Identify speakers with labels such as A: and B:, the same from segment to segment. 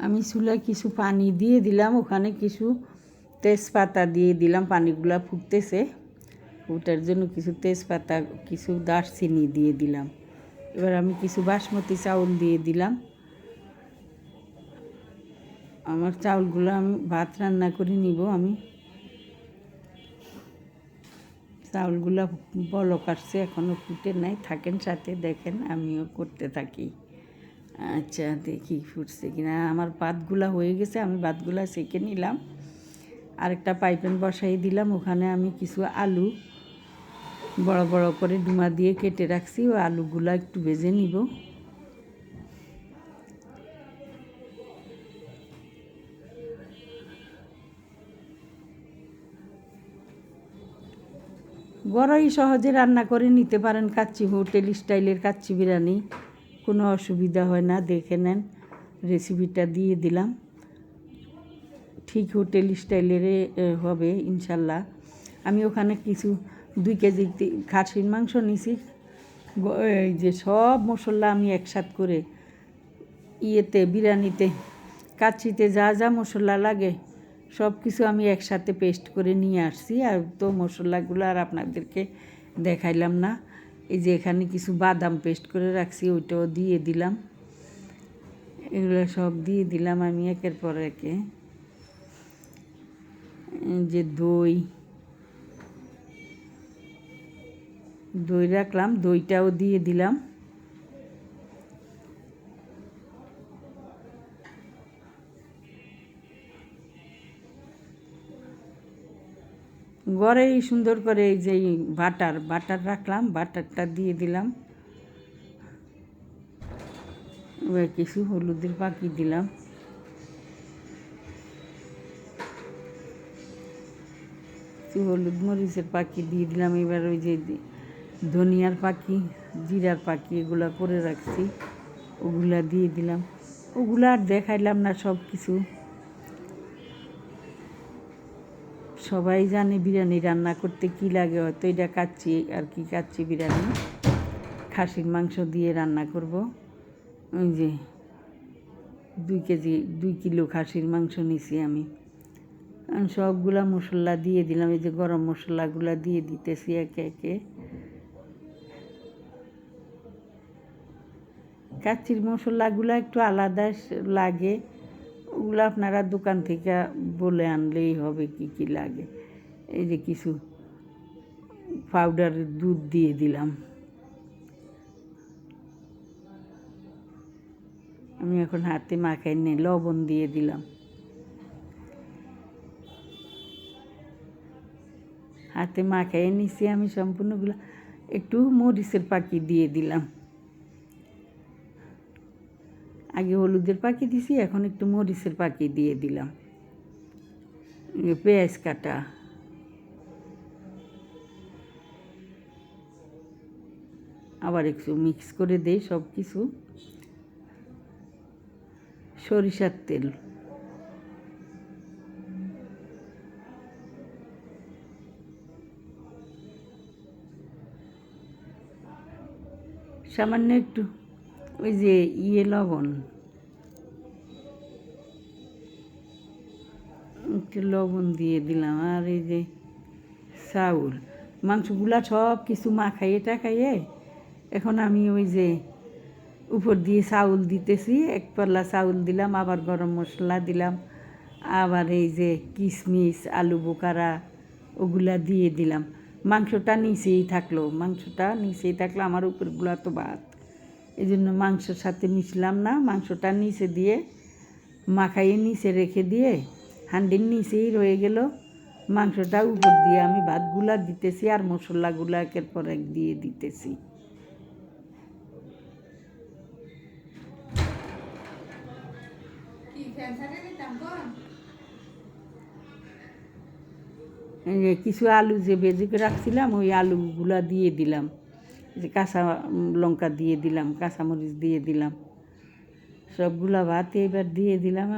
A: আমি চুলায় কিছু পানি দিয়ে দিলাম, ওখানে কিছু তেজপাতা দিয়ে দিলাম। পানিগুলা ফুটতেছে, ফুটার জন্য কিছু তেজপাতা, কিছু দারচিনি দিয়ে দিলাম। এবার আমি কিছু বাসমতি চাউল দিয়ে দিলাম। আমার চাউলগুলো আমি ভাত রান্না করে নিব। আমি চাউলগুলো বলক আসছে, এখনও ফুটে নাই। থাকেন সাথে, দেখেন, আমিও করতে থাকি। আচ্ছা, দেখি ফুটছে কিনা। আমার ভাতগুলা হয়ে গেছে, আমি ভাতগুলা সেঁকে নিলাম। আরেকটা পাইপেন বসাই দিলাম, ওখানে আমি কিছু আলু বড় বড় করে ডুমা দিয়ে কেটে রাখছি, ওই আলুগুলা একটু ভেজে নিব। ঘরেই সহজে রান্না করে নিতে পারেন কাচ্চি, হোটেল স্টাইলের কাচ্চি বিরিয়ানি, কোনো অসুবিধা হয় না। দেখে নেন, রেসিপিটা দিয়ে দিলাম, ঠিক হোটেল স্টাইলের হবে ইনশাল্লাহ। আমি ওখানে কিছু 2 কেজি খাসির মাংস নিছি। এই যে সব মশলা আমি একসাথ করে ইয়েতে বিরিয়ানিতে কাচ্চিতে যা যা মশলা লাগে সব কিছু আমি একসাথে পেস্ট করে নিয়ে আসছি। আর তো মশলাগুলো আর আপনাদেরকে দেখাইলাম না। এই যে এখানে কিছু বাদাম পেস্ট করে রাখছি, ওইটাও দিয়ে দিলাম। এগুলো সব দিয়ে দিলাম আমি একের পর একে। যে দই রাখলাম, দইটাও দিয়ে দিলাম। ঘরেই সুন্দর করে এই যে বাটার রাখলাম, বাটারটা দিয়ে দিলাম। এবার কিছু হলুদের পাখি দিলাম, কিছু হলুদ মরিচের পাখি দিয়ে দিলাম। এবার ওই যে ধনিয়ার পাখি, জিরার পাখি, এগুলো করে রাখছি, ওগুলা দিয়ে দিলাম। ওগুলো আর দেখাইলাম না। সব কিছু সবাই জানে বিরিয়ানি রান্না করতে কি লাগে, হয়তো এটা কাচ্চি আর কি, কাচ্চি বিরিয়ানি খাসির মাংস দিয়ে রান্না করব। ওই যে 2 কিলো খাসির মাংস নিছি আমি। সবগুলা মশলা দিয়ে দিলাম। এই যে গরম মশলাগুলা দিয়ে দিতেছি একে একে। কাচ্চির মশলাগুলো একটু আলাদা লাগে, ওগুলো আপনারা দোকান থেকে বলে আনলেই হবে কি কি লাগে। এই যে কিছু পাউডারের দুধ দিয়ে দিলাম। আমি এখন হাতে মাখাই নিয়ে লবণ দিয়ে দিলাম। হাতে মাখাই নিছি আমি সম্পূর্ণগুলো। একটু মরিচের পাখি দিয়ে দিলাম। আগে হলুদের পাখি দিছি, এখন একটু মরিচের পাখি দিয়ে দিলাম। পেঁয়াজ কাটা, আবার একটু মিক্স করে দেই সব কিছু। সরিষার তেল, সামান্য একটু ওই যে লবণ, একটু লবণ দিয়ে দিলাম। আর এই যে চাউল, মাংসগুলা সব কিছু মাখাইয়ে টাখাইয়ে এখন আমি ওই যে উপর দিয়ে চাউল দিতেছি। 1 পাল্লা চাউল দিলাম, আবার গরম মশলা দিলাম, আবার এই যে কিশমিশ, আলু বোখারা, ওগুলা দিয়ে দিলাম। মাংসটা নিচেই থাকলো, আমার উপরগুলা তো ভাত, এই জন্য মাংসের সাথে মিশলাম না। মাংসটা নিচে দিয়ে মাখাইয়ে নিচে রেখে দিয়ে হান্ডির নিচেই রয়ে গেল। মাংসটা উপর দিয়ে আমি ভাতগুলা দিতেছি, আর মশলাগুলা একের পর এক দিয়ে দিতেছি। কিছু আলু যে ভেজে রাখছিলাম, ওই আলুগুলা দিয়ে দিলাম। যে কাঁচা লঙ্কা দিয়ে দিলাম, কাঁচামরিচ দিয়ে দিলাম, সবগুলা ভাত এবার দিয়ে দিলাম।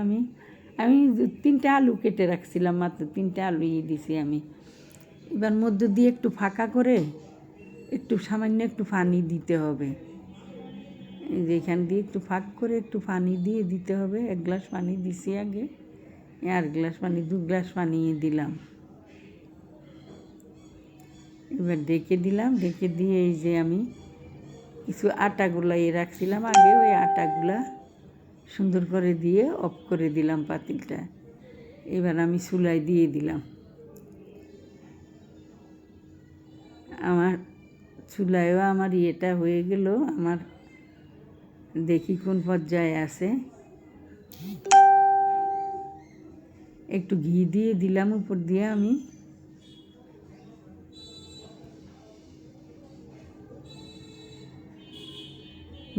A: আমি 3টে আলু কেটে রাখছিলাম, মাত্র 3টে আলু দিছি আমি। এবার মধ্যে দিয়ে একটু ফাঁকা করে একটু সামান্য একটু পানি দিতে হবে। এই যে এখান দিয়ে একটু ফাঁক করে একটু পানি দিয়ে দিতে হবে। 1 গ্লাস পানি দিছি আগে, আর গ্লাস পানি 2 গ্লাস পানি দিলাম। এবার ডেকে দিলাম, ডেকে দিয়ে এই যে আমি কিছু আটা গুলাইয়ে রাখছিলাম আগে, ওই আটাগুলা সুন্দর করে দিয়ে অফ করে দিলাম পাতিলটা। এবার আমি চুলায় দিয়ে দিলাম। আমার চুলায়ও আমার ইয়েটা হয়ে গেল। আমার দেখি কোন পর্যায়ে আছে। একটু ঘি দিয়ে দিলাম উপর দিয়ে আমি।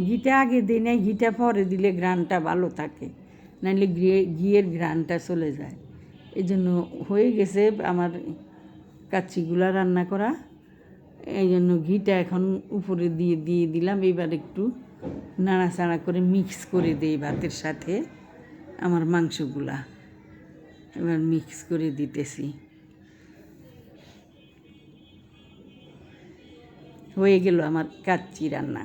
A: ঘিটা আগে দিই না, ঘিটা পরে দিলে ঘ্রাণটা ভালো থাকে, নাহলে ঘিয়ের ঘ্রাণটা চলে যায়। এই জন্য হয়ে গেছে আমার কাচ্চিগুলা রান্না করা। এই জন্য ঘিটা এখন উপরে দিয়ে দিলাম। এবার একটু নাড়াচাড়া করে মিক্স করে দিই ভাতের সাথে আমার মাংসগুলা। এবার মিক্স করে দিতেছি। হয়ে গেল আমার কাচ্চি রান্না।